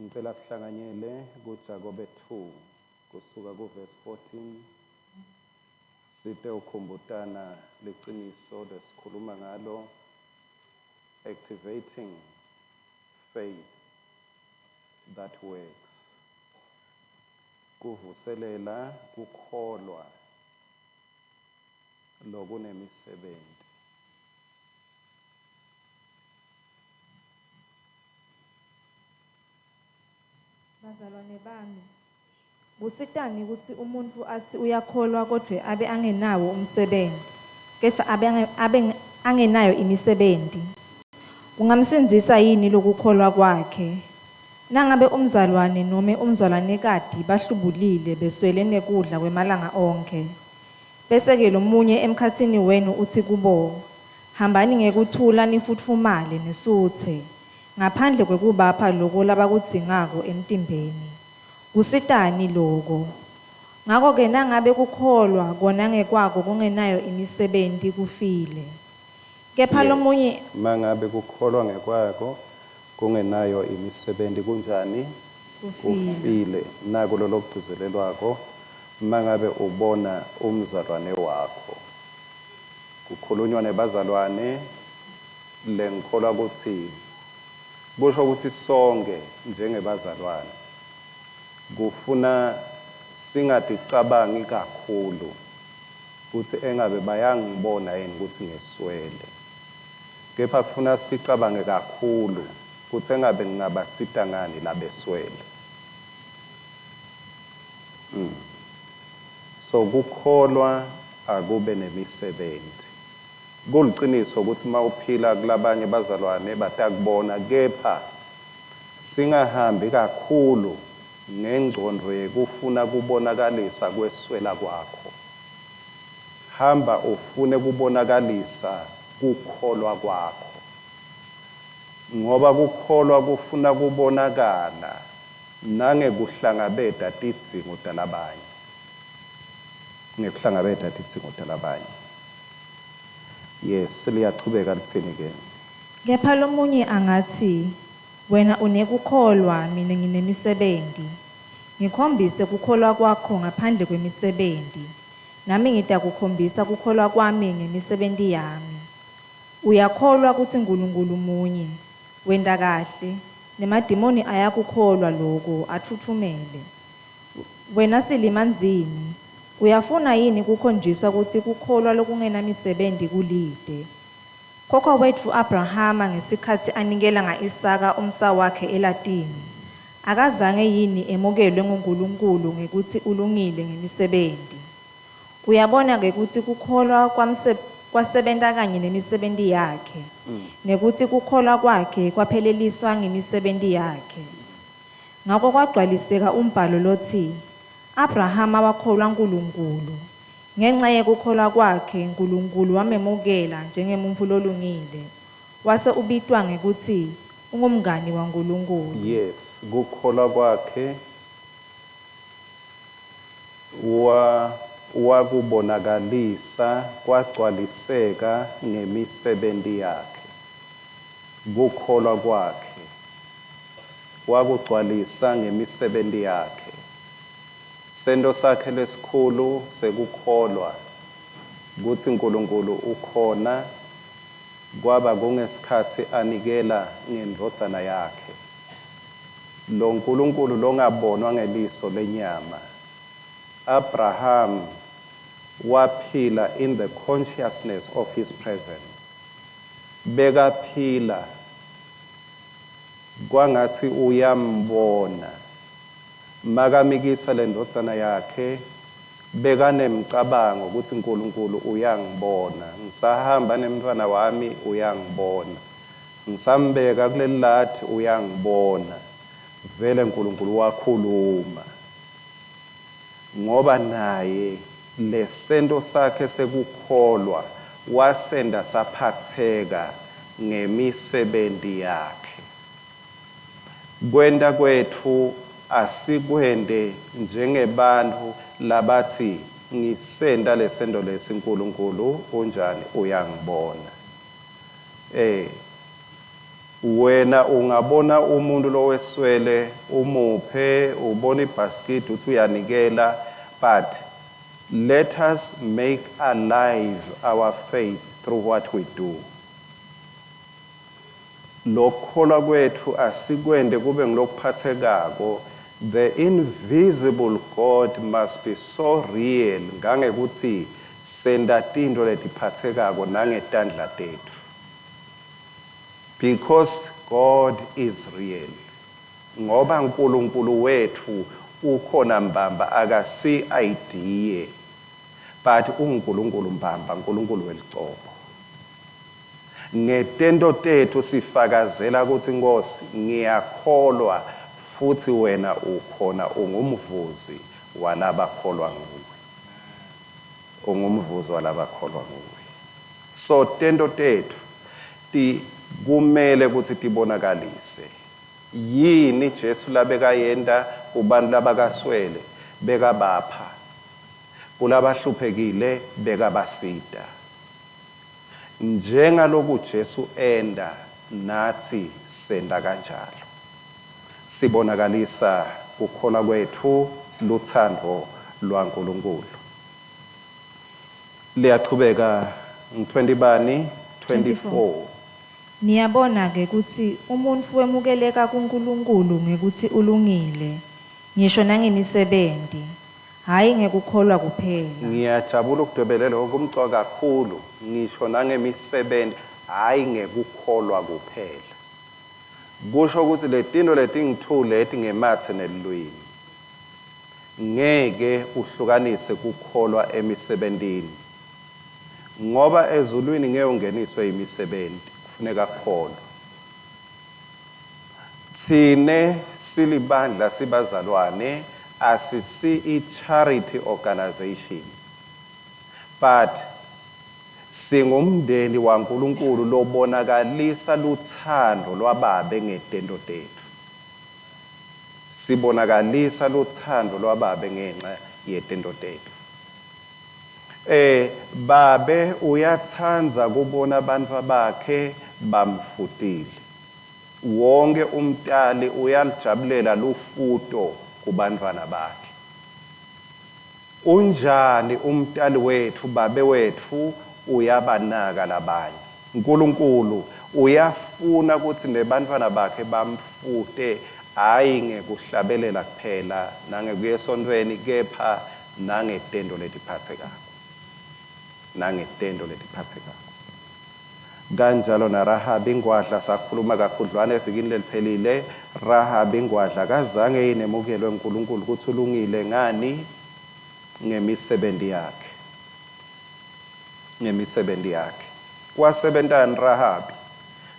Ngicela sihlanganyele kuJakobe 2 kusuka kuverse 14 site ukhumbutana leqiniso lesikhuluma ngalo activating faith that works. Kuvuselela kukholwa lokunemisebenzi. Bazalwane bami, kusitani ukuthi umuntu athi uyakholwa kodwa abe angenawo umsebenzi, kepha abe angenayo imisebenzi. Kungamsindisa yini lokukholwa kwakhe? Nangabe umzalwane noma umzalwanekadi bahlubulile beswele nekudla kwemalanga onke, bese-ke lo munye emkhathini wenu uthi kubo, hambani ngekuthula nifuthumale nesuthe, ngaphandle kwekubapha lokho labakudzingako emtimbeni. Kusitani lokho? Ngakho-ke nangabe kukholwa kona ngekwako kungenayo imisebenzi kufile. Kepha lo munye mangabe kukholwa ngekwako kungenayo imisebenzi kunjani? Kufile. Nako lokugcizelelwako mangabe ubona umzalwane wakho. Kukhulunywa nebazalwane lengikholwa ukuthi kusho ukuthi sonke njengebazalwane kufuna singadicabangi kakhulu ukuthi engabe bayangibona yini ukuthi ngeswele, kepha kufuna sicabange kakhulu ukuthi engabe ngingabasita ngani labeswele. So kukholwa akube nemisebenzi. Kuliqiniso ukuthi mawuphila kulabanye bazalwane batakubona, kepha singahambi kakhulu ngengcondo yekufuna kubonakalisa kweswela kwakho. Hamba ufune kubonakalisa kukholwa kwakho, ngoba kukholwa kufuna kubonakala nangekuhlangabeta tidzingo talabanye, ngekuhlangabeta tidzingo talabanye. Yes, liyachubeka lithini ke? kepha lo munye angathi, wena unekukholwa mina nginemisebenzi. Ngikhombise kukholwa kwakho ngaphandle kwemisebenzi, nami ngitakukhombisa kukholwa kwami ngemisebenzi yami. Uyakholwa ukuthi uNkulunkulu munye, wenda kahle, nemadimoni ayakukholwa lokho athuthumele. Wena silimanzini, uyafuna yini kukhonjiswa ukuthi kukholwa lokungenamisebenzi kulide? Khokho wethu Abrahama ngesikhathi anikela nga-Isaka umsa wakhe elatini, akazange yini emukelwe nguNkulunkulu ngekuthi ulungile ngemisebenzi? Uyabona-ke ukuthi kukholwa kwasebenta kanye nemisebenzi yakhe, nekuthi kukholwa kwakhe kwapheleliswa ngemisebenzi yakhe. Ngakho kwagcwaliseka umbhalo lothi, Abrahama wakholwa uNkulunkulu, ngenxa yekukholwa kwakhe uNkulunkulu wamemukela njengemuntfu lolungile, wase ubitwa ngekuthi ungumngani waNkulunkulu. Yes, kukholwa kwakhe wakubonakalisa kwagcwaliseka ngemisebenzi yakhe. Kukholwa kwakhe wakugcwalisa ngemisebenzi yakhe. Sento sakhe lesikhulu sekukholwa ukuthi uNkulunkulu ukhona, kwaba kungesikhathi anikela ngendvodzana yakhe. Lo uNkulunkulu longabonwa ngeliso lenyama, Abraham waphila in the consciousness of his presence. Bekaphila kwangathi uyambona. Makamikisa le ndodzana yakhe, bekanemcabango ukuthi uNkulunkulu uyangibona. Ngisahamba nemntwana wami uyangibona. Ngisambeka kuleli lathi uyangibona. Vele uNkulunkulu wakhuluma. Ngoba naye lesento sakhe sekukholwa wasenda saphatheka ngemisebenzi yakhe. Kwenda kwethu asikwende njengebantu labathi ngisenda lesendo lesi uNkulunkulu unjani uyangibona. wena ungabona umuntu lo weswele umuphe ubona ibasket uthi uyanikela, but let us make alive our faith through what we do. Lokholwa kwethu asikwende kube ngilokuphathekako. The invisible God must be so real ngangekuthi senda tinto letiphathekako nangetandla tethu. Because God is real. Ngoba uNkulunkulu wethu ukhona mbamba akasi idea. But uNkulunkulu mbamba, uNkulunkulu welicobo. Ngetendo tethu sifakazela ukuthi Nkosi ngiyakholwa futhi wena ukhona ungumvuzi walabakholwa nguwe. Ungumvuzi walabakholwa nguwe. So tendo tethu kumele ukuthi tibonakalise yini Jesu labeka yenda kubantu labakaswele beka bapha kulabahluphekile beka basida. Njengaloku Jesu enda nathi senda kanjalo. Sibonakalisa ukholwa kwethu luthando lwaNkulunkulu. Liyachubeka 20 bani 24. Niyabona ke ukuthi umuntu wemukeleka kuNkulunkulu ngekuthi ulungile ngisho nangemisebenzi hayi ngekukholwa kuphela. Ngiyajabula ukudobelela okumcoka kakhulu ngisho nangemisebenzi hayi ngekukholwa kuphela. Kusho ukuthi letinto letingithule leti ngemathe nelwimi ngeke uhlukanise kukholwa emisebenzini. Ngoba ezulwini ngeke ungeniswe imisebenzi kufuneka kukholwa. Sine silibandla sibazalwane asisi i-charity organization, but singumndeni waNkulunkulu lobonakalisa luthando lwababe ngetendo tethu. Sibonakalisa luthando lwababe ngenxa yetendo tethu. Babe uyathanza kubona abantu bakhe bamfutile. Wonke umntali uyalijabulela lufuto kubantwana bakhe. Unjani umntali wethu babe wethu uyabanaka labanye. uNkulunkulu uyafuna ukuthi nebantwana bakhe bamfute hayi ngekuhlabelela kuphela nangekuya esontweni kepha nangetendo letiphathekako. Nangetendo letiphathekako. Kanjalo naRahab ingwadla sakhuluma kakhudlwana evikini leliphelile. Rahab ingwadla kazange inemukelwe uNkulunkulu ukuthi ulungile ngani ngemisebenzi yakhe. Ngemisebenzi yakhe. Wasebentani Rahab?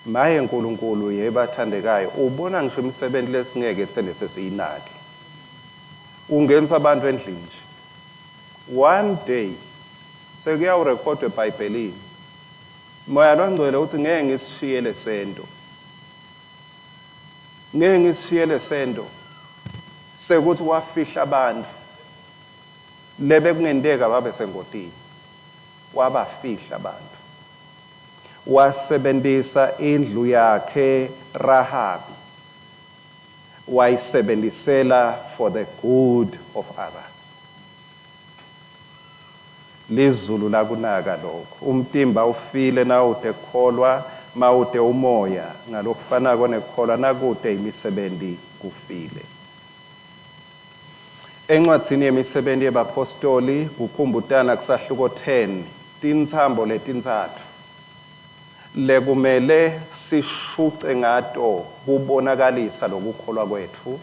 Maye uNkulunkulu yebathandekayo ubona ngisho imisebenzi lesingeke ethende sesiyinake. Ungenisa abantu endlini nje. One day sekuyawurekhodwa eBhayibhelini. Moya longcwele uthi ngeke ngisishiyele sento. Ngeke ngisishiyele sento. Sekuthi wafihla abantu lebe kungendeka babe sengotini. Wabafihla abantu. Wasebenzisa indlu yakhe Rahab. Wayisebenzisela for the good of others. Lizulu lakunaka lokho. Umtimba ufile na ude kholwa mawude umoya ngalokufanako nekholwa nakude imisebenzi kufile. Encwadzini yemisebenzi yabapostoli ukukhumbutana kusahluko 10 tintsambo letintsathu lekumele sishuce ngato kubonakalisa lokukholwa kwethu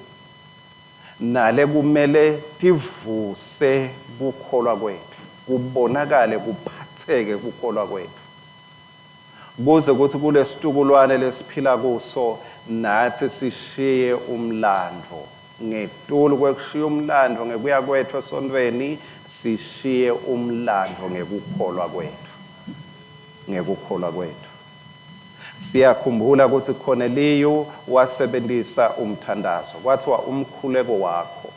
nale kumele tivuse kukholwa kwethu kubonakale kuphatheke kukholwa kwethu kuze kuthi kule situkulwane lesiphila kuso nathi sishiye umlandvo ngetulu kwekushiya umlandvo ngekuya kwethu esontweni sishiye umlandvo ngekukholwa kwethu ngekukholwa kwethu. Siyakhumbula ukuthi Corneliyo wasebenzisa umthandazo kwathiwa umkhuleko wakho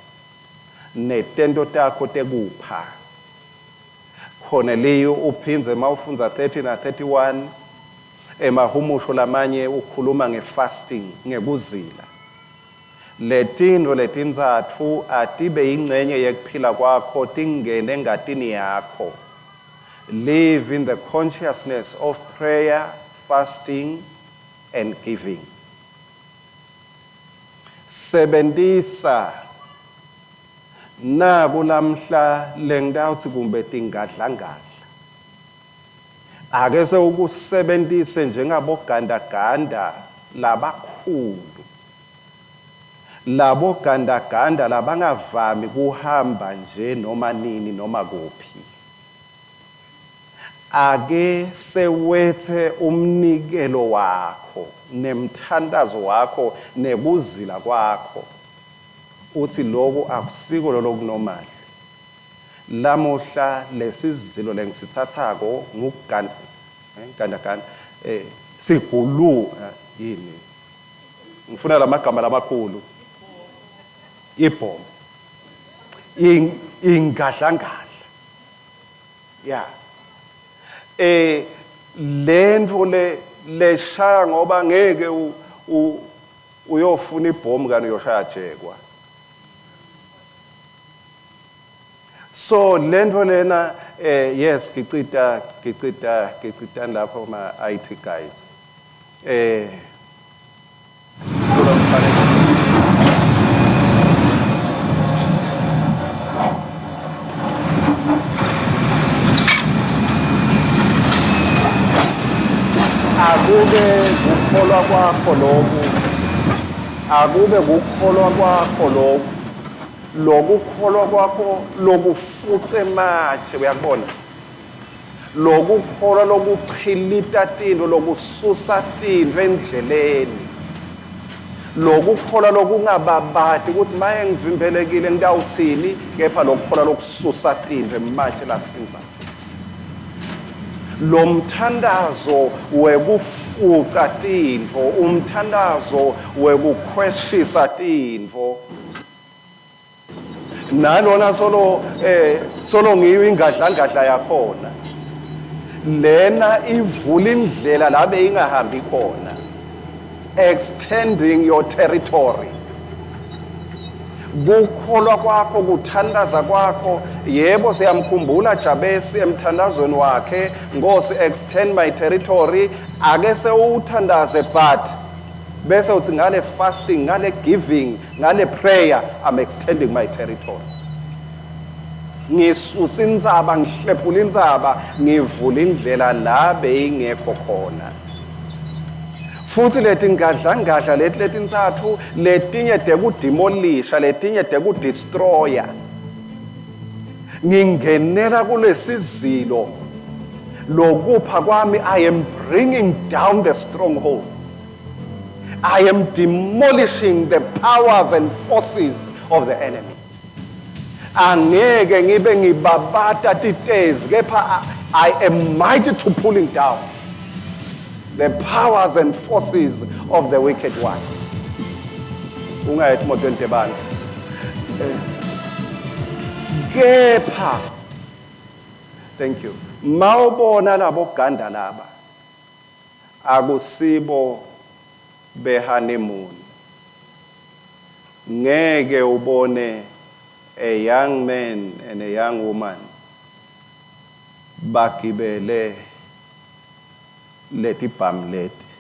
netento takho tekupha. Corneliyo uphinze mawufunza 30 na 31 emahumusho lamanye ukhuluma nge-fasting, ngekuzila. Letinto letintsatfu atibe ingcenye yekuphila kwakho, tingene engatini yakho. Live in the consciousness of prayer, fasting, and giving. Sebentisa naku lamhla lengitawutsi kumbe tingadlangadla. Ake sewukusebentise njengabogandaganda labakhulu. Labo gandaganda labangavami kuhamba nje noma nini noma kuphi. Ake sewethe umnikelo wakho nemthandazo wakho nekuzila kwakho. Uthi lokho akusiko lokunormal. Lamuhla lesizilo lengisithathako ngugandaganda sigulu yini. Ngifuna lamagama lamakhulu. Ibhomo. Ingadlangadla. Yeah. Lento leshaya ngoba ngeke uyofuna ibhomu kani uyoshaya jekwa. So lento lena yes ngicita lapho ma IT guys. Kulo mfanekiso. Akube kukholwa kwakho lokhu. Akube kukholwa kwakho lokhu. Lokukholwa kwakho lokufuce matshe uyakubona. Lokukholwa lokuchilita tinto lokususa tinto endleleni. Lokukholwa lokungababadi ukuthi maye ngivimbelekile ngidawuthini kepha lokukholwa lokususa tinto ematshe lasinza. Lo mthandazo wekufuca tinto, umthandazo wekukhweshisa tinto. Nalona solo ngiyo ingadlangadla yakhona. Lena ivula indlela labe ingahambi khona. Extending your territory. Kukholwa kwakho kuthandaza kwakho yebo siyamkhumbula Jabesi emthandazweni wakhe Nkosi extend my territory ake sewuthandaze but bese uthi ngale fasting ngale giving ngale prayer I'm extending my territory. Ngisusa indzaba ngihlephula indzaba ngivula indlela la beyingekho khona. Futhi leti ngadlangadla letintsathu letinye dekudemolisha letinye dekudestroya. Ngingenela kulesizilo lokupha kwami I am bringing down the strongholds. I am demolishing the powers and forces of the enemy. Angeke ngibe ngibabata titezi kepha I am mighty to pulling down the powers and forces of the wicked one. Ungayethi moto entebani. Kepha. Thank you. Mawubona labo ganda laba. Akusibo be honeymoon. Ngeke ubone a young man and a young woman bakibele leti pamlet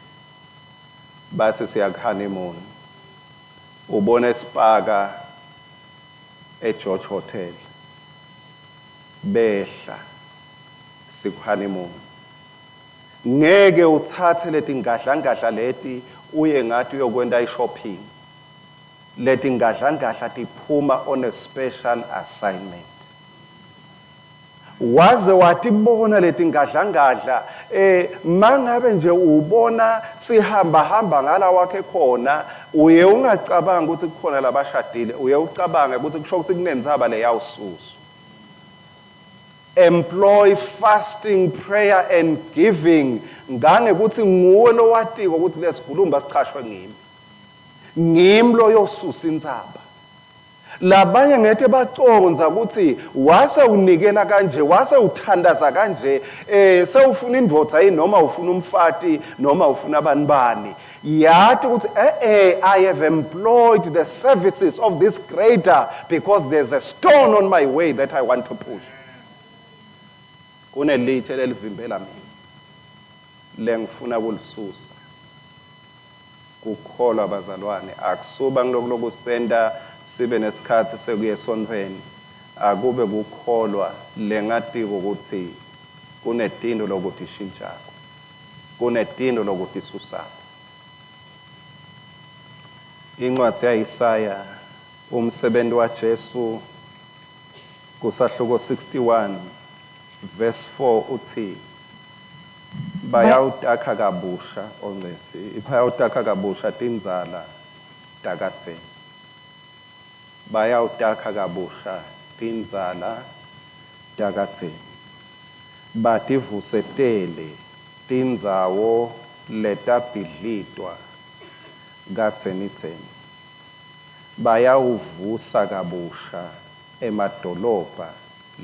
bathi siya honeymoon ubone Spaka George Hotel behla siku honeymoon. Ngeke uthathe leti ngadlangadla leti uye ngathi uyokwenda shopping. Leti ngadlangadla tiphuma on a special assignment. Waze watibona leti ngadlangadla mangabe nje ubona sihamba ngala wakhe khona uye ungacabanga ukuthi kukhona labashadile uye ucabanga ukuthi kusho ukuthi kunenzaba le yawususu. Employ fasting, prayer and giving ngange ukuthi nguwe lo watiko ukuthi lesikhulumba sichashwe ngimi lo yosusa inzaba labanye ngeke baconza ukuthi wase unikela kanje wase uthandaza kanje sewufuna indvodza yini noma ufuna umfati noma ufuna abanibani yathi ukuthi I have employed the services of this creator because there's a stone on my way that I want to push. Kunelitshe lelivimbela mina lengifuna ukulisusa kukholwa abazalwane akusuba ngilokuloku senda sibe nesikhathi sekuye esontweni akube kukholwa lengatiko ukuthi kunetindo lokuthi ishintshako kunetindo lokuthi isusako. Incwadi yaIsaya umsebenzi waJesu kusahluko 61 verse 4 uthi bayawutakha kabusha ongcesi bayawutakha kabusha tindzala takadzeni bayawutakha kabusha tindzala takadzeni bativusetele tindzawo letabhidlitwa kadzenitseni bayawuvusa kabusha emadolobha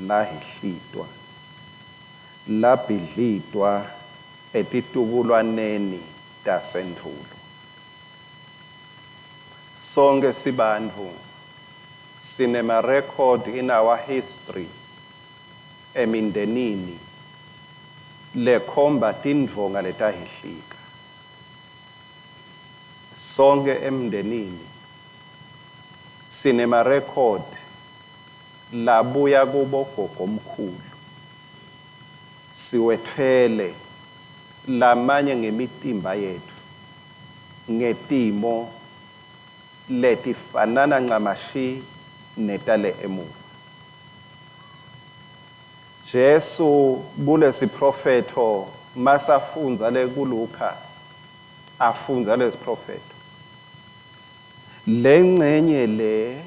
lahihlitwa labhidlitwa etitukulwaneni tasendulo. Sonke sibantfu sinema record in our history emindenini lekhomba tindvonga letahihlika. Sonke emndenini sinema record labuya kubo gogomkhulu siwetfele lamanye ngemitimba yethu ngetimo letifanana ncamashi netale emuva. Jesu kulesi profeto masafunza le kuLuka afunza lesi profeto lengcenye le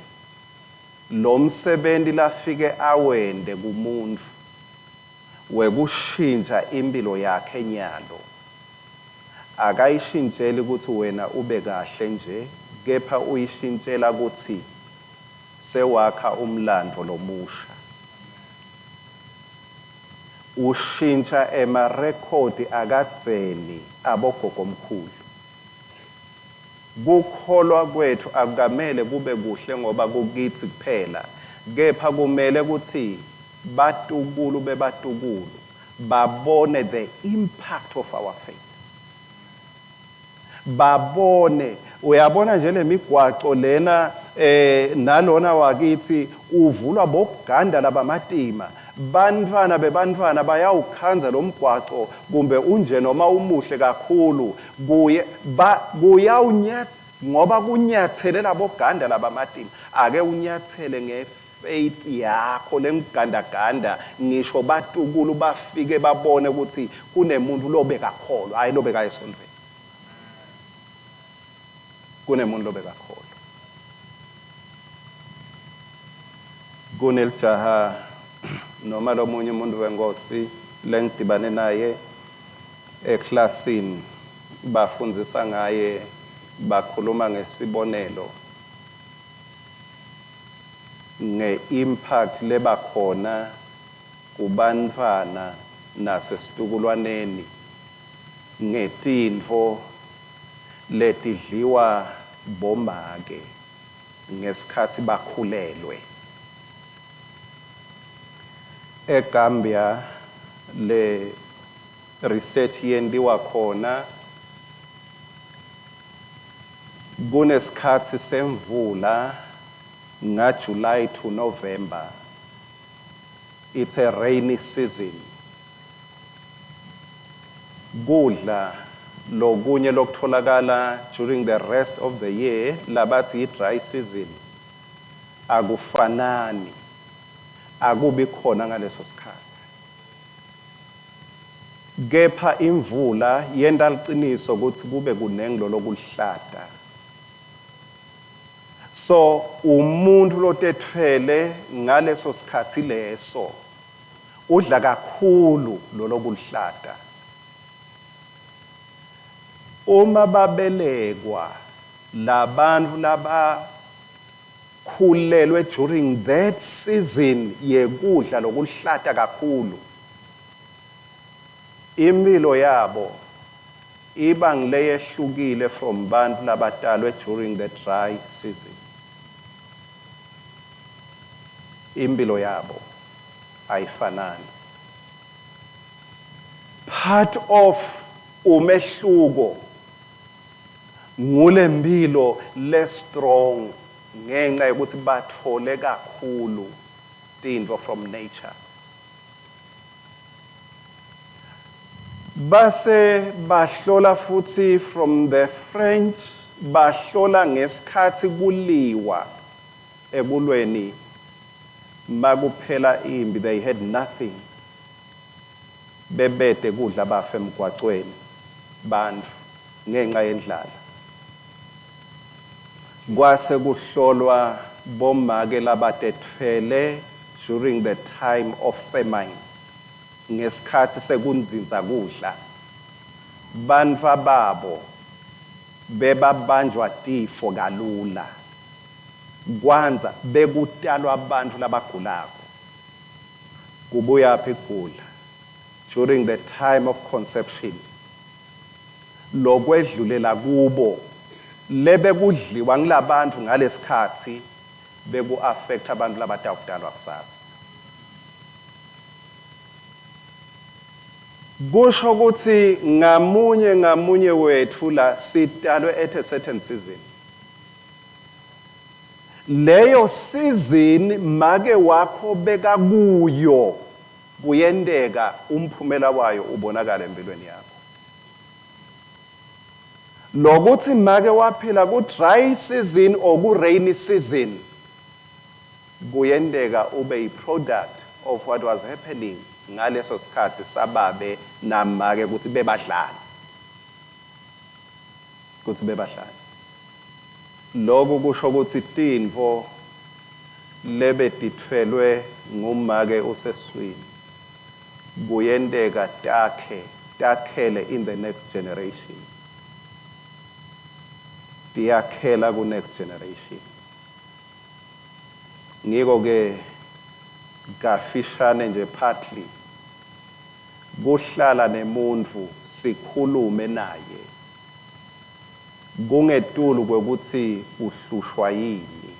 lomsebenzi lafike awende kumuntu wekushintsha impilo yakhe nyalo akayishintsheli ukuthi wena ube kahle nje kepha uyishintshela ukuthi sewakha umlando lomusha ushintsha emarekhodi akadzeni abogogomkhulu. Kukholwa kwethu akukamele kube kuhle ngoba kukithi kuphela kepha kumele ukuthi batukulu bebatukulu babone the impact of our faith. Babone uyabona nje lemigwaco lena nalona wakithi uvulwa bobuganda labamatima bantwana bebantwana bayawukhanza lomgwaco kumbe unje noma umuhle kakhulu kuyawunyathela ngoba kunyatselela boganda labamatima ake unyathele ngefaith yakho lengigandaganda ngisho batukulu bafike babone ukuthi kunemuntu lobekakholwa hayi lobeka esontweni kunemuntu lobekakholwa. Kunelijaha noma lomunye umuntu wengosi lengidibane naye eklasini bafundzisa ngaye bakhuluma ngesibonelo nge-impact lebakhona kubantwana nasesitukulwaneni ngetintfo letidliwa bomake ngesikhathi bakhulelwe. eGambia le research yendiwa khona kunesikhathi semvula July to November. It's a rainy season. Kudla lokunye lokutholakala during the rest of the year labathi dry season akufanani akubi khona ngaleso sikhathi. Kepha imvula yenda liqiniso ukuthi kube kunenglo lokuhlata. So umuntu lotetfele ngaleso sikhathi leso udla kakhulu lokuhlata. Uma babelekwa labantu laba khulelwe during that season yekudla lokuhlata kakhulu, impilo yabo iba ngileyehlukile from bantu labatalwe during the dry season. Impilo yabo ayifanani. Part of umehluko ngule mpilo le strong ngenxa yokuthi bathole kakhulu tintfo from nature. Base bahlola futhi from the French, bahlola ngesikhathi kuliwa ekulweni makuphela impi, they had nothing. Bebede kudla bafe emgwaqweni bantu ngenxa yendlala. Kwase kuhlolwa bomake labatetfele during the time of famine. Ngesikhathi sekunzinza kudla. Bantu ababo bebabanjwa tifo kalula. Kwanza bekutalwa abantu labagulako. Kubuya phi kugula during the time of conception. Lokwedlulela kubo lebe kudliwa ngilabantu ngalesikhathi beku affect abantu labatawukutalwa kusasa. Kusho ukuthi ngamunye wethu la sitalwe at a certain season. Leyo season make wakho beka kuyo kuyendeka umphumela wayo ubonakala empilweni yakho. Lokuthi make waphila ku dry season or ku rainy season kuyendeka ube a product of what was happening ngaleso sikhathi sababe namake ukuthi bebadlala. Ukuthi bebadlala. Lokho kusho ukuthi tintfo lebe ditfelwe ngumake useswini kuyendeka takhele in the next generation. Tiyakhela ku next generation. Ngiko ke kafishane nje partly kuhlala nemuntu sikhulume naye kungetulu kwekuthi uhlushwa yini,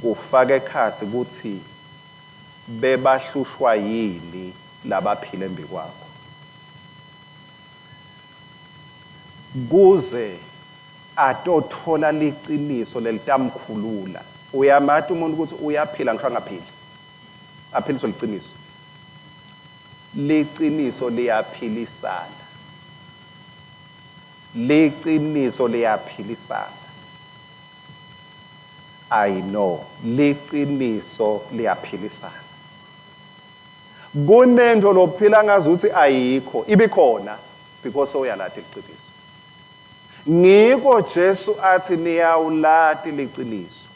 kufake ekhatsi ukuthi bebahlushwa yini labaphila embi kwakho, kuze atothola liciniso lelitamkhulula. Uyamati umuntu ukuthi uyaphila ngisho angaphili, aphiliso liciniso. Liciniso liyaphilisana. Liciniso liyaphilisana. I know, liciniso liyaphilisana. Kunento lophila ngazuthi ayikho, ibikhona because uyalati liciniso. Ngiko Jesu athi niyawulati liciniso.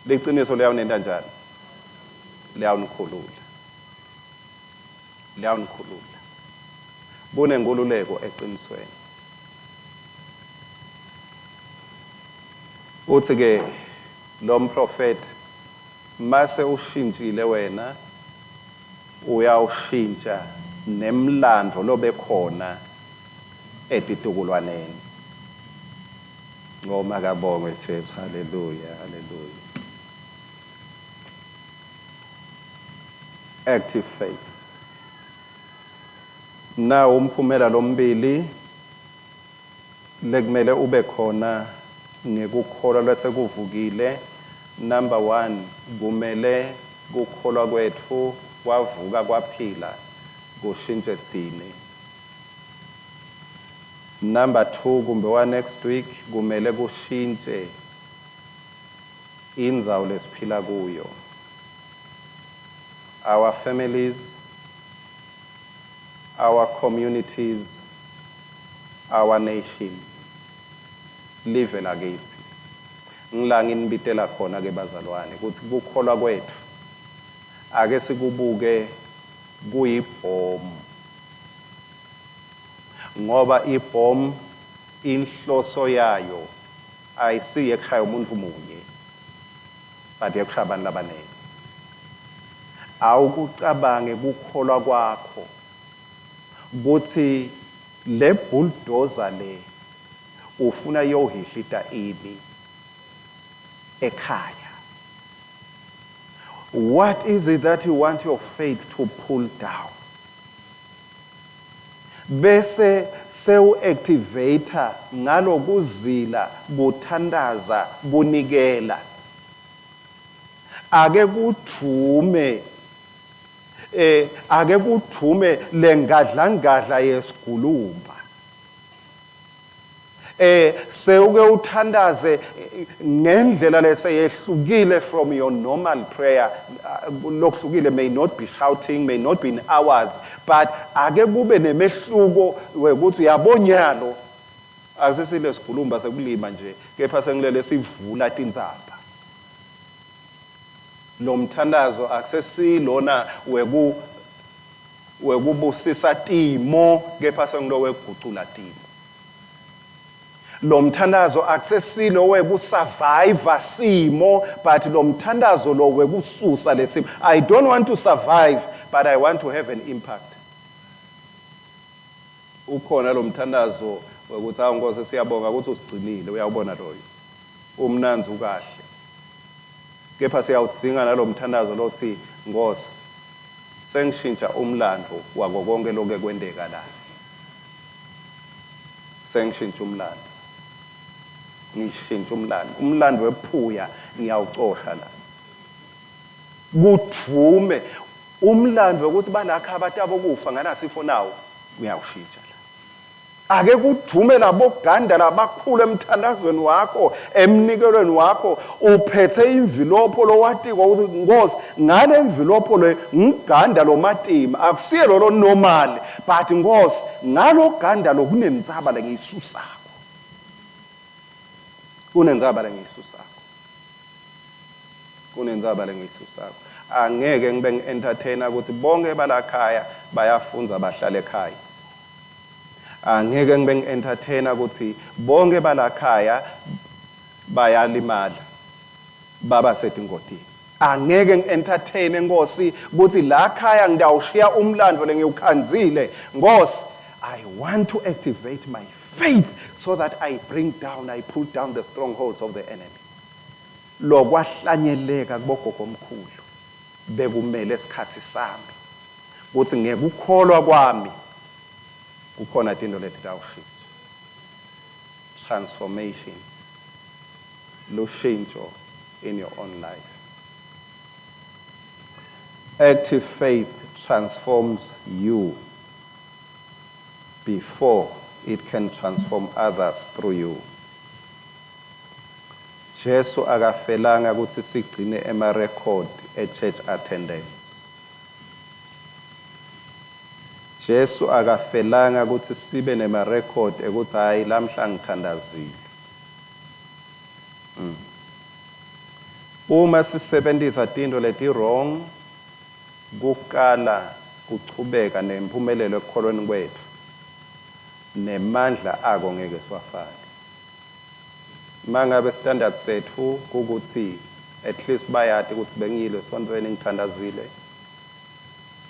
Liciniso liyawunenda njani? Liyawunikhulula. Liyawunikhulula. Kunenkululeko eqinisweni. Uthi ke lo mprofeti mase ushintshile wena uyawushintsha nemlando lobekhona etitukulwaneni. Ngoma kabongwe Jesu, haleluya, haleluya. Active faith. Na umphumela lombili lekumele ube khona ngekukholwa lesekuvukile. Number 1, kumele kukholwa kwethu kwavuka kwaphila kushintshe thina. Number 2, kumbe wa next week kumele kushintshe indzawo lesiphila kuyo. Our families, our communities, our nation. Live lakithi. Ngila nginibitela khona ke bazalwane ukuthi kukholwa kwethu ake sikubuke kuyibhomu. Ngoba ibhomu inhloso yayo ayisiye kushaya umuntu munye, but yakusha abantu labanele. Awukucabange kukholwa kwakho ukuthi le bulldozer le ufuna yohihlita ini ekhaya. What is it that you want your faith to pull down? Bese sewu-activator ngalokuzila buthandaza bunikela. Ake kuthume lengadlangadla yesigulumba. Sewuke uthandaze ngendlela leseyehlukile from your normal prayer. Lokuhlukile may not be shouting, may not be in hours, but ake kube nemehluko wekuthi uyabonyalo asesile sigulumba sekulima nje kepha sengilele sivula tindzaba. Lo mthandazo akusesilona wekubusisa timo kepha sengilo wekugucula timo. Lo mthandazo akusesilo wekusurvive simo, but lo mthandazo lo wekususa lesimo. I don't want to survive, but I want to have an impact. Ukhona lo mthandazo wekuthi awunkosi siyabonga ukuthi usigcinile, uyawubona loyo. Umnanzi ukahle. Kepha siyawudzinga nalo mthandazo lothi Nkosi sengishintsha umlando wako konke lokho kwendeka la. Sengishintsha umlando. Ngishintsha umlando. Umlando wephuya ngiyawucosha la. Kuthume umlando wokuthi balakha abantu abokufa nganasifo nawo uyawushintsha la. Ake kuthume laboganda labakhulu emthandazweni wakho, emnikelweni wakho, uphethe imvilopho lo watikwa ukuthi Nkosi ngale imvilopho le ngiganda lo matima akusiye lo normal, but Nkosi ngalo ganda lo kunenzaba le ngiyisusako. Kunenzaba le ngiyisusako. Kunenzaba le ngiyisusako. Angeke ngibe ngi-entertainer ukuthi bonke balakhaya bayafunza bahlala ekhaya. Angeke ngibe ngi-entertainer ukuthi bonke balakhaya bayalimala baba sedingodini. Angeke ngi-entertain Nkosi ukuthi la khaya ngidawushiya umlando lengiwukhanzile. Nkosi, I want to activate my faith so that I pull down the strongholds of the enemy. Lo kwahlanyeleka kubogogo omkhulu bekumele esikhathi sami ukuthi ngekukholwa kwami kukhona into leti tawushintsha. Transformation, lushintsho in your own life. Active faith transforms you before it can transform others through you. Jesu akafelanga ukuthi sigcine ema-record church attendance. Jesu akafelanga ukuthi sibe nema-record ukuthi hayi lamhla ngithandazile. Uma sisebenzisa into leti wrong, kukala kuchubeka nempumelelo ekukholweni kwethu, nemandla ako ngeke siwafake. Mangabe standard sethu kukuthi at least bayati ukuthi bengiyile sontweni ngithandazile.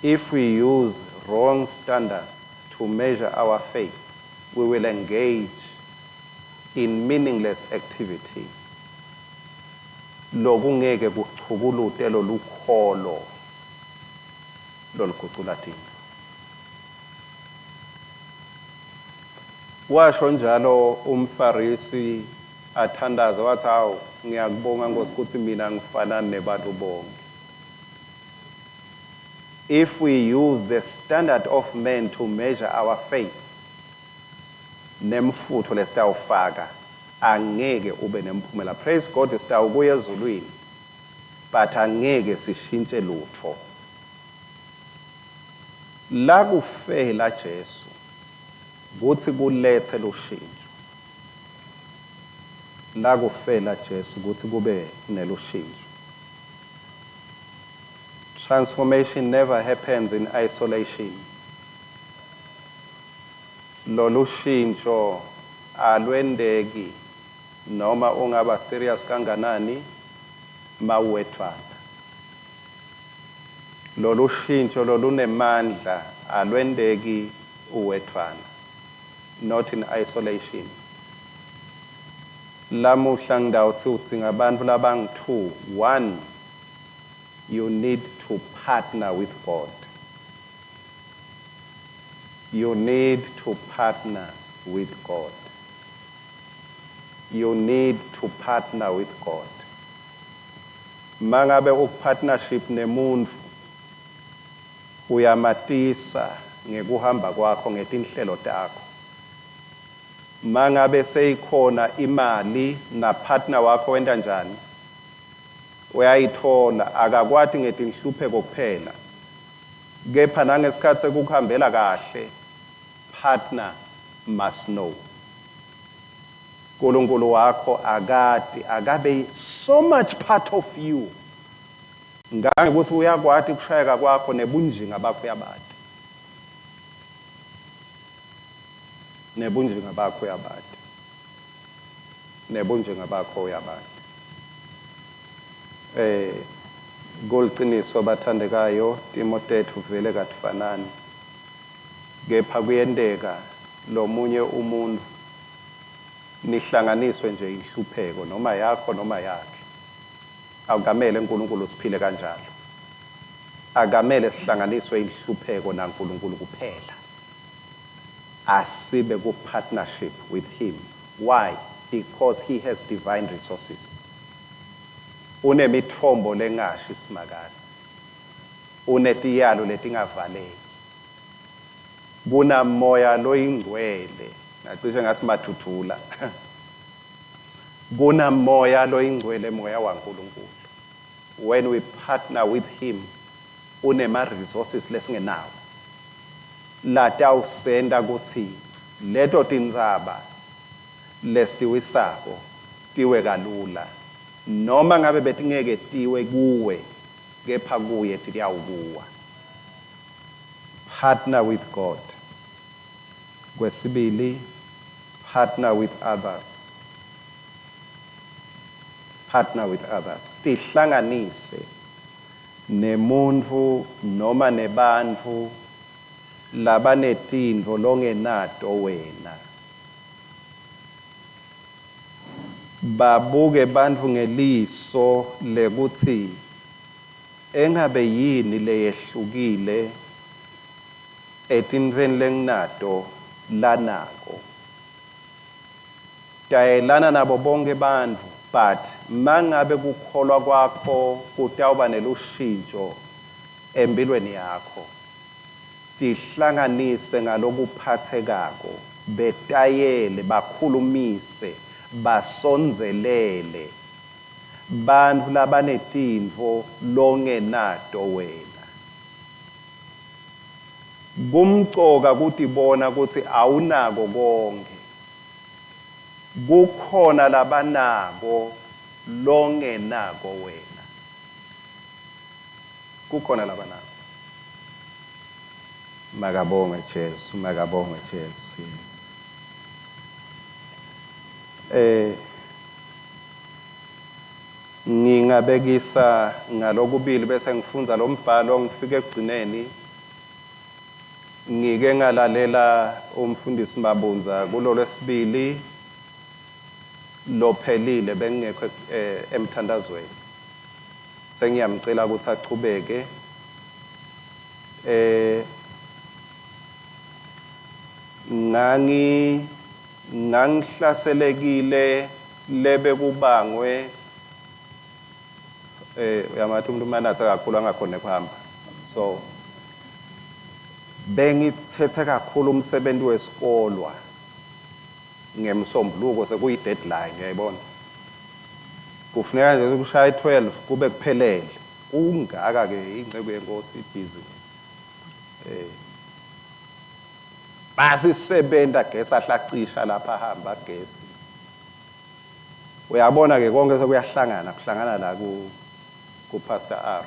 If we use wrong standards to measure our faith, we will engage in meaningless activity. Lokungeke kuchukulute lo lukholo lolugucula thina. Washo njalo umfarisi athandaza wathi hawu ngiyakubonga Nkosi ukuthi mina ngifana nebantu bonke. If we use the standard of men to measure our faith, nemfutho lesitawufaka angeke ube nemphumela. Praise God sitawukuya ezulwini, but angeke sishintshe lutho. La kufela Jesu kuthi kulethe lushintsho. La kufela Jesu kuthi kube nelushintsho. Transformation never happens in isolation. Lolu shintsho alwendeki noma ungaba serious kanganani, mawethwana. Lolu shintsho lolunemandla alwendeki uwethwana, not in isolation. Lamuhla ngidawuthi uthi ngabantu labangu-2, 1, you need to partner with God. You need to partner with God. You need to partner with God. Mangabe ukupartnership nemuntu uyamatisa ngekuhamba kwakho ngetinhlelo takho. Mangabe seyikhona imali na partner wakho wenda njani, uyayithola akakwati ngetinhlupheko kuphela. Kepha nangesikhathi sekukuhambela kahle, partner must know. uNkulunkulu wakho akabe so much part of you. Ngangekuthi uyakwati kushayeka kwakho nebunjinga bakho uyabati. Nebunjinga bakho uyabati. Nebunjinga bakho uyabati. Ngoliqiniso bathandekayo, Timotethu vele katifanani. Kepha kuyendeka lo munye umuntu nihlanganiswe nje ihlupheko noma yakho noma yakhe. Akukamele uNkulunkulu siphile kanjalo. Akamele sihlanganiswe ihlupheko naNkulunkulu kuphela. Asibe ku partnership with him. Why? Because he has divine resources. Unemithombo lengashi simakazi. Unetiyalo letingavaleki. Kunamoya loyingcwele. Nacishe ngathi mathuthula. Kunamoya loyingcwele moya waNkulunkulu. When we partner with him, unema resources lesingenawo. Lata usenda kuthi leto tindzaba lestiwisako tiwe kalula. Noma ngabe betingeke tiwe kuwe, kepha kuye tiyawukuwa. Partner with God. Kwesibili, partner with others. Partner with others. Tihlanganise nemuntu noma nebantfu labanetintfo longenato wena. Babuke bantfu ngeliso lekuthi engabe yini leyehlukile etintfweni lenginato lanako. Tayelana nabo bonke bantfu, but mangabe kukholwa kwakho kutawuba nelushintsho empilweni yakho. Tihlanganise ngalokuphathekako, betayele, bakhulumise, basonzelele bantfu labanetintfo longenato wena. Kumcoka kuti bona kuti awunako konke. Kukhona labanako longenako wena. Kukhona labanako. Makabonge Jesu, makabonge Jesu. Ngingabekisa ngalokubili bese ngifunza lo mbhalo ngifike ekugcineni. Ngike ngalalela umfundisi Mabunza kulo lwesibili lophelile bengekho emthandazweni. Sengiyamcela ukuthi achubeke. Ngangihlaselekile lebe kubangwe uyamathi umuntu manatha kakhulu angakhona ukuhamba. So bengithethe kakhulu umsebenzi wesikolwa ngemsombuluko sekuyi deadline uyayibona. Kufuneka nje ukushaya 12 kube kuphelele. Ungaka ke ingcebo yenkosi busy. Basi sebenta gesi ahlacisha lapha hamba gesi. Uyabona ke konke kuhlangana la ku Pastor R.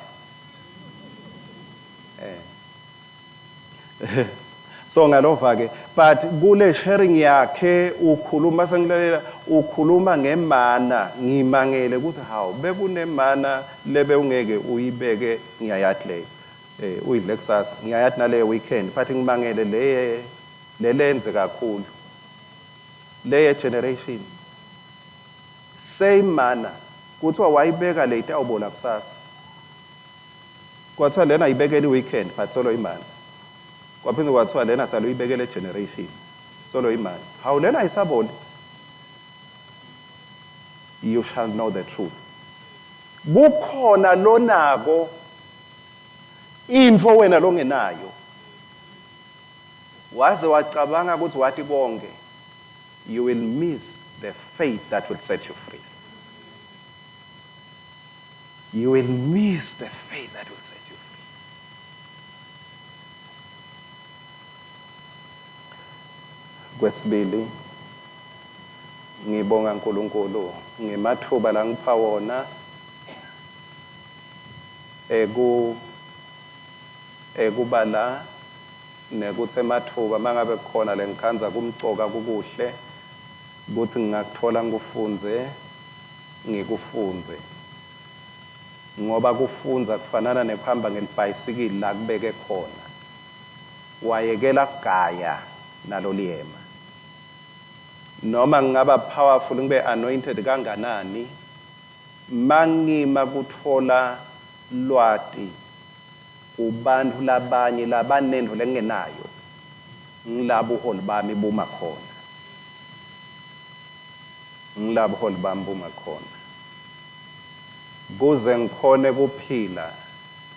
So ngalova ke but kule sharing yakhe ukhuluma sengilalela ukhuluma ngemana ngimangele ukuthi hawu bekunemana lebe ungeke uyibeke ngiyayathi leyo uyidle kusasa ngiyayathi nale weekend but ngimangele lelenze kakhulu le generation same mana kuthiwa wayibeka le itawubola kusasa kwathiwa lena ayibekele weekend but solo imana kwaphinde kwathiwa lena salo uyibekele generation solo imana hawu lena ayisaboli you shall know the truth kukhona lonako info wena longenayo waze wacabanga ukuthi wathi konke you will miss the faith that will set you free. You will miss the faith that will set you free. Kwesibili ngibonga uNkulunkulu ngemathuba la ngipha wona ekubala nekuthi emathuba mangabe khona lengikhanza kumcoka kukuhle ukuthi ngingakuthola ngikufunze ngikufunze ngoba kufunza kufanana nekuhamba ngelibhayisikili la kubeke khona wayekela kugaya nalo liyema noma ngingaba powerful ngibe anointed kanganani mangima kuthola lwati ubantu labanye labanendo lengenayo ngilabo holi bami buma khona ngilabo holi bami buma khona kuze ngikhone kuphila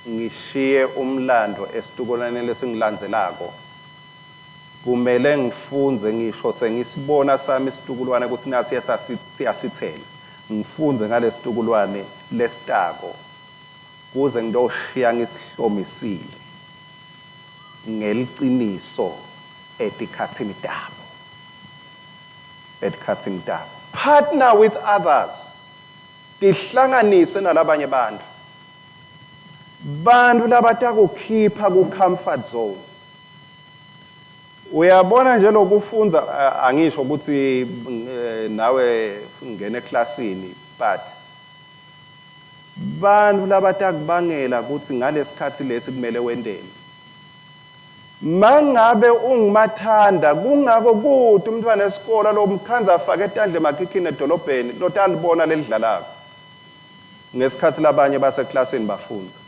ngishiye umlando esitukulwane lesingilandzelako kumele ngifunze ngisho sengisibona sami isitukulwane ukuthi nasi siyasithela ngifunze ngalesitukulwane lesitako kuze ngidoshiya ngisihlomisile ngeliciniso etikhatsini tabo partner with others tihlanganise nalabanye bantu labatakukhipha ku comfort zone uyabona nje lokufunza angisho ukuthi nawe ngene eclassini but bantu labatakubangela ukuthi ngalesikhathi lesi kumele wendeni mangabe ungimathanda kungako kuthi umntwana esikole lo mkhanza afake etandle emakhikini edolobheni lotalibona lelidlalako ngesikhathi labanye baseclassini bafunza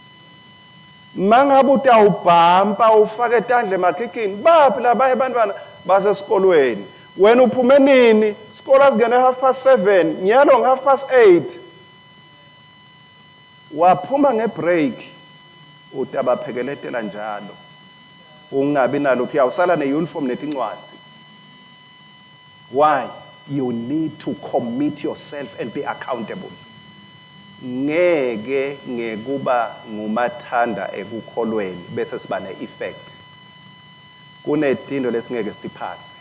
mangabe utawubhampa ufake etandle emakhikini baphi labanye abantwana basesikolweni wena uphume nini isikole asingene 7:30 nyalo ngo8:30 waphuma ngebreak utabaphekeletela njalo ungabi nalo phi awusala neuniform netincwadzi why you need to commit yourself and be accountable ngeke ngekuba ngumathanda ekukholweni bese siba neeffect kunetinto lesingeke siphase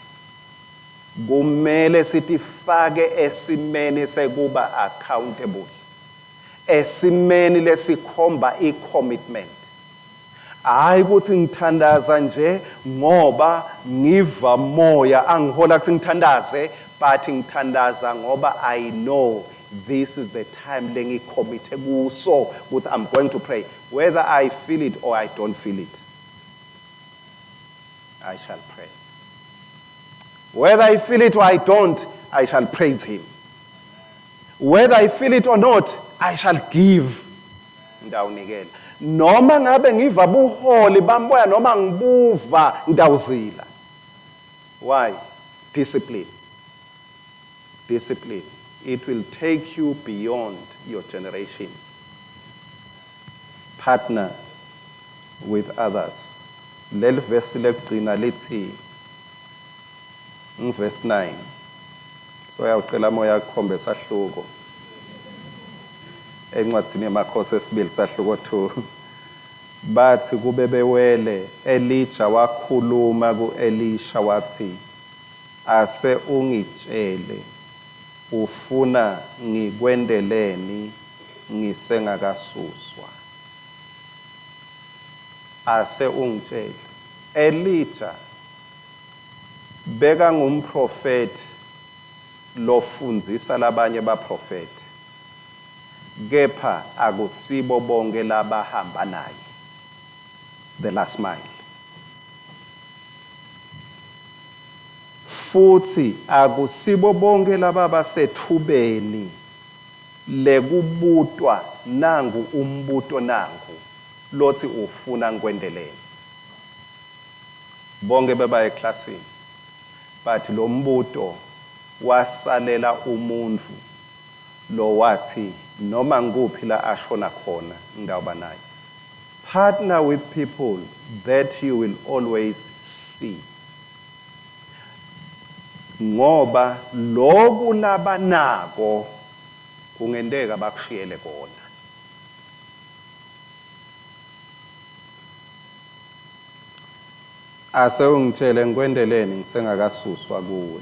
kumele sitifake esimeni sekuba accountable esimeni lesikhomba icommitment hayi ukuthi ngithandaza nje ngoba ngiva moya angihola ukuthi ngithandaze but ngithandaza ngoba I know this is the time lengicommit kuso ukuthi I'm going to pray whether I feel it or I don't feel it I shall pray whether I feel it or I don't I shall praise him whether I feel it or not I shall give ndawunikela noma ngabe ngiva buholi bamboya noma ngibuva ndawuzila why discipline it will take you beyond your generation partner with others leli verse lekugcina lithi verse 9 so yawucela moya akukhombe sahluko encwadzini yamakhosi esibili sahluko 2 bathi kube bewele Elijah wakhuluma kuElisha wathi ase ungitshele ufuna ngikwendeleni ngisengakasuswa ase ungitshele Elijah beka ngumprofeti lofundzisa labanye baprofeti, kepha akusibo bonke labahamba naye the last mile. Futhi akusibo bonke laba basethubeni lekubutwa nangu umbuto nangu lothi ufuna ngikwendeleni. Bonke beba eklasini, but lo mbuto wasalela umuntu lo wathi noma nguphi la ashona khona ngawuba naye. Partner with people that you will always see. Ngoba lokhu labanako kungendeka bakushiyele kona. Ase ungitshele ngikwendeleni ngisengakasuswa kuwe.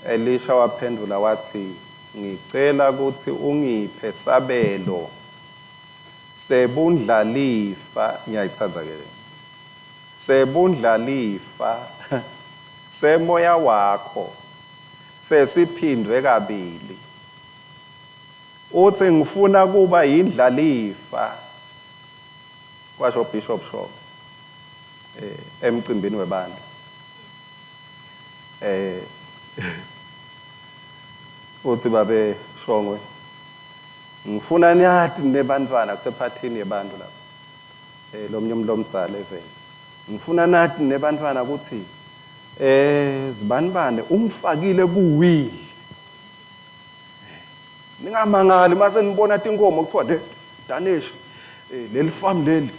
Elisha waphendula wathi ngicela ukuthi ungiphe sabelo sebundlalifa, ngiyayithatha ke, sebundlalifa semoya wakho sesiphindwe kabili. Uthi ngifuna kuba indlalifa kwasho Bishop Shaw emcimbini webantu. Uthi babe Shongwe ngifuna niyathi nebantwana kusephathini yebantu lapho lomnye umlomdzala eveni. Ngifuna nathi nebantwana ukuthi zibanibane ungifakile kuwili. Ningamangali mase nibona tinkomo kuthiwa Danesh leli farm leli.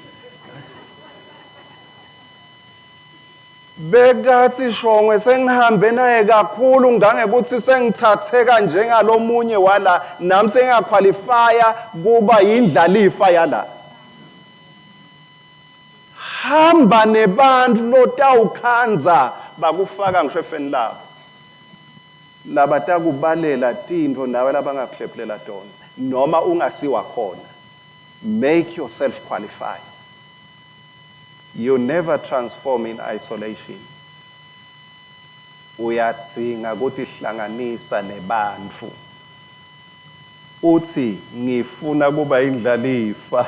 Bekathi Shongwe sengihambe naye kakhulu ngangekuthi sengithatheka njengalomunye wala nami sengaqualifya kuba indlalifa yala. Hamba nebantu lotawukhanza bakufaka ngisho efeni labo. Labatakubalela tinto nawe labangakuhleplela tona noma ungasiwa khona. Make yourself qualify. You never transform in isolation. Uyadzinga ukuthi hlanganisa nebantfu. Uthi ngifuna kuba indlalifa.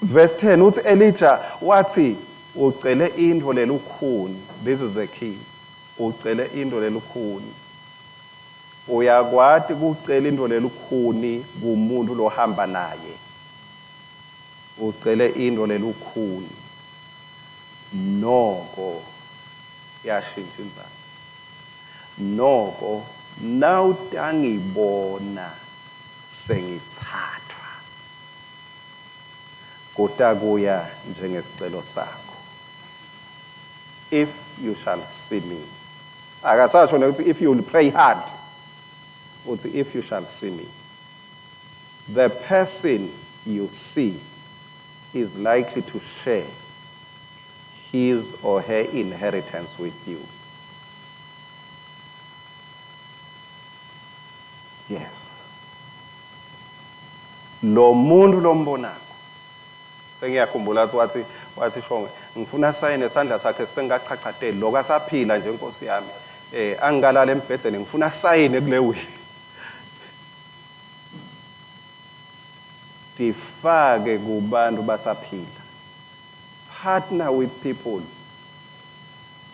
Verse 10 uthi Elijah wathi ucele into lelukhuni. This is the key. Ucele into lelukhuni. Uyakwati kucela into lelukhuni kumuntu lohamba naye. Ucele into lelukhuni. Noko yashintsha inzalo. Noko nawutangibona sengithathwa kotakuya njengesicelo sakho. If you shall see me. Akasasho ukuthi if you will pray hard. Uthi if you shall see me. The person you see is likely to share his or her inheritance with you. Yes. Lo muntu lombonako. Sengiyakhumbula wathi Shongwe ngifuna sayine esandla sakhe sengachachadeli lokho asaphila nje inkosi yami. Angikalala embhedeni ngifuna sayine kule wili. Tifake kubantu basaphila. Partner with people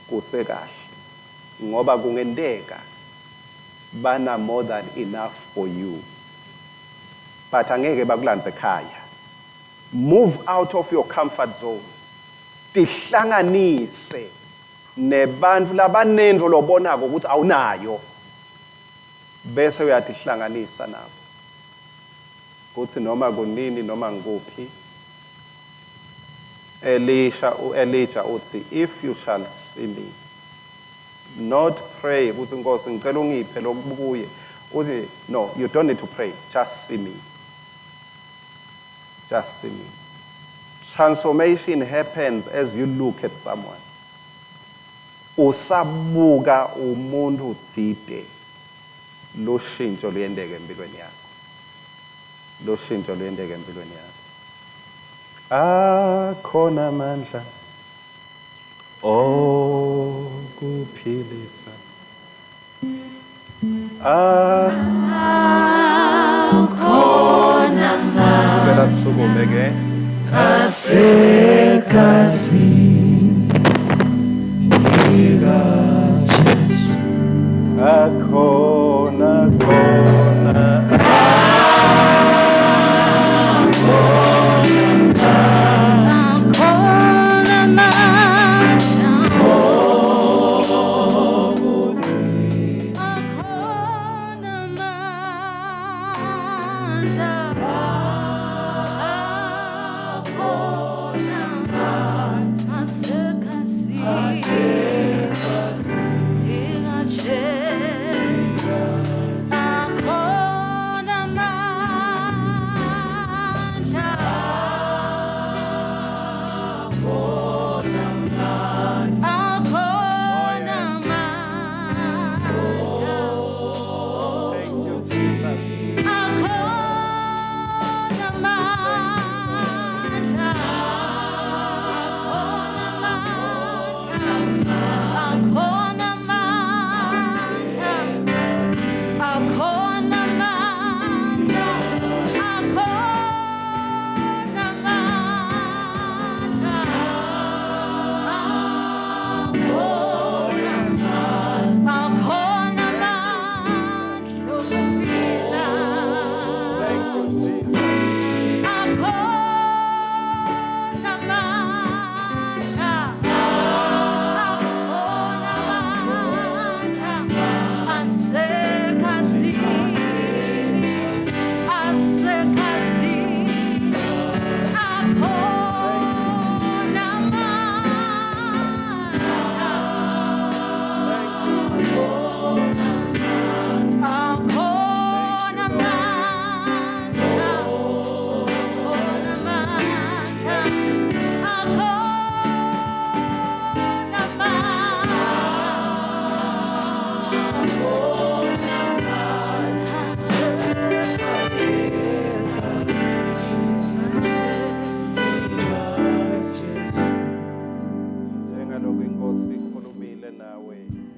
kusekahle ngoba kungendeka bana more than enough for you, but angeke bakulanze ekhaya. Move out of your comfort zone. Tihlanganise nebantu labanenzo lobonako ukuthi awunayo bese uyatihlanganisa nabo kuthi noma kunini noma nguphi. Elijah uthi if you shall see me, not pray ukuthi Nkosi ngicela ungiphe lokubuye. Uthi no, you don't need to pray, just see me. Just see me. Transformation happens as you look at someone. Usabuka umuntu utside lo shintsho luyendeke empilweni yakho. Lo shintsho luyendeke empilweni yakho. Akhona amandla kuphilisa cela sisukume ke akhona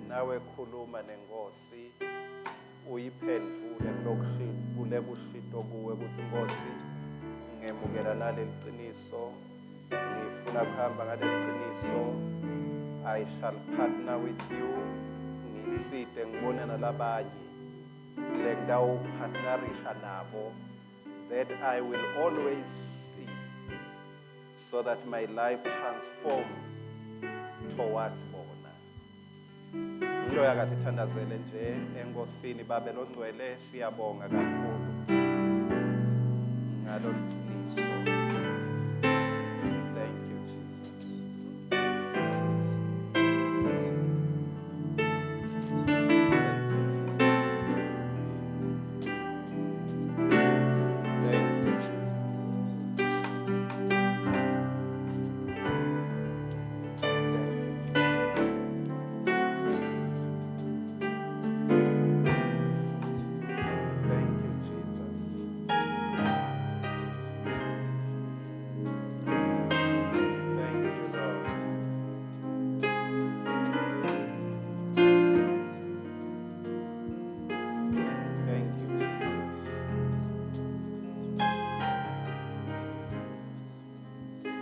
nawe khuluma nenkosi uyiphendvule kule bushito kuwe ukuthi Nkosi ngemukela naleli qiniso ngifuna kuhamba ngaleli qiniso I shall partner with you ngiside ngibone nalabanye lekdawu partnerisha nabo that I will always see so that my life transforms towards bona. Into yakathi thandazele nje enkosini babe longcwele siyabonga kakhulu ngalolu qiniso. Thank you Jesus.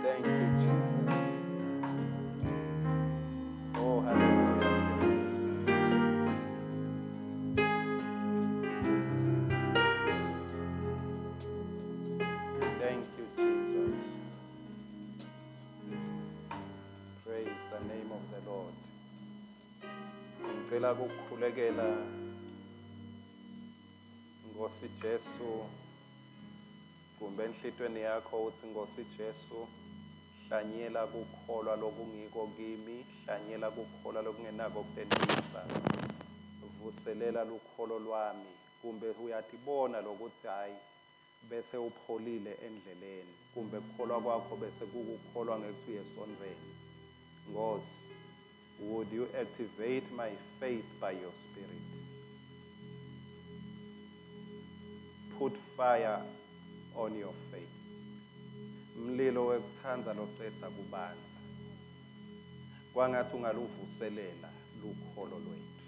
Thank you Jesus. Ngicela ukukhulekela Nkosi Jesu kumbe enhlitweni yakho uthi Nkosi Jesu hlanyela ukukholwa lokungiko kimi, hlanyela ukukholwa lokungenako kutenisa, vuselela lukholo lwami kumbe uyatibona lokuthi hayi bese upholile endleleni kumbe ukukholwa kwakho bese kukukholwa ngekuthi uyesondweni. Nkosi, would you activate my faith by your Spirit? Put fire on your faith. Mlilo wekuthanda locetha kubanza. Kwangathi ungaluvuselela lukholo lwethu.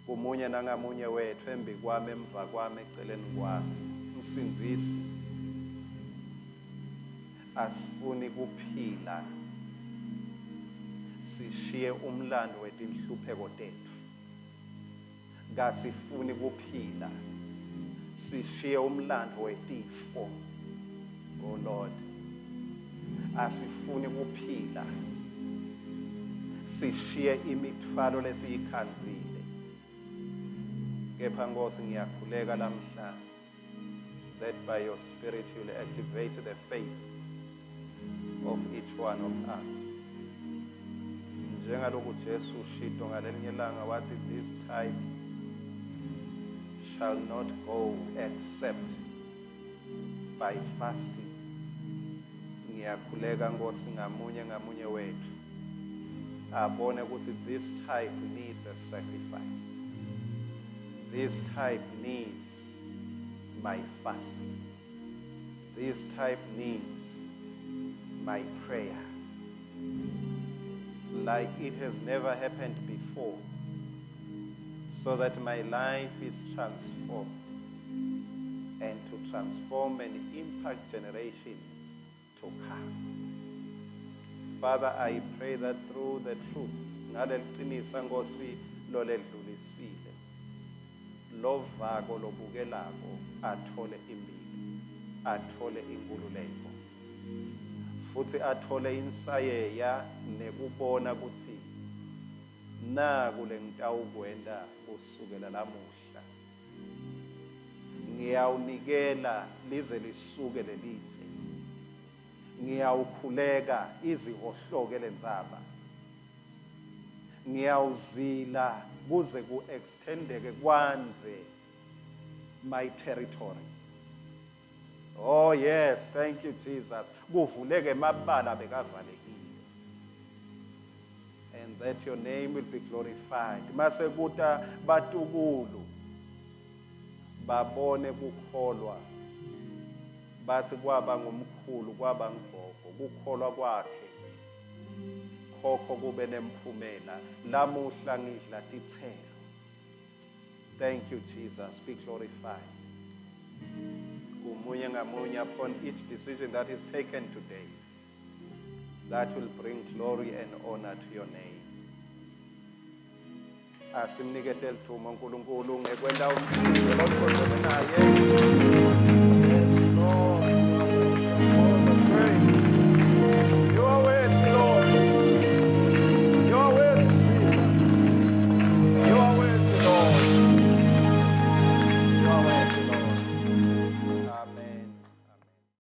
Kumunye nangamunye wethu, embi kwami, emva kwami, eceleni kwami, Msindisi, asifuni kuphila sishiye umlando wetinhlupheko tethu. Kasifuni kuphila sishiye umlando wetifo. Oh Lord, asifuni kuphila sishiye imithwalo lesiyikhanzile. Kepha Nkosi, ngiyakhuleka lamhla that by your Spirit you will activate the faith of each one of us. Njengaloku Jesu ushito ngalelinye ilanga wathi, this type shall not go except by fasting. Ngiyakhuleka Nkosi, ngamunye wethu abone ukuthi this type needs a sacrifice. This type needs my fasting. This type needs my prayer like it has never happened before, so that my life is transformed and to transform and impact generations to come. Father, I pray that through the truth, ngaleliqinisa Nkosi loledlulisile, lovako lobukelako athole impilo, athole inkululeko, futhi athole insayeya nekubona ukuthi naku lengitawukwenda kusukela lamuhla. Ngiyawunikela lize lisuke lelitshe. Ngiyawukhuleka izihohloke lendzaba. Ngiyawuzila kuze ku-extendeke kwanze my territory. Oh yes, thank you Jesus. Kuvuleke mabala bekavalekile. And that your name will be glorified. Mase kuta batukulu babone kukholwa, bathi kwaba ngumkhulu, kwaba ngogo, kukholwa kwakhe khokho kube nemphumela. Lamuhla ngidla tithelo. Thank you Jesus, be glorified. Kumunye ngamunye, upon each decision that is taken today, that will bring glory and honor to your name. Asimnikete lithuba uNkulunkulu ngekwenda umsindo lokhozele naye. Yes Lord.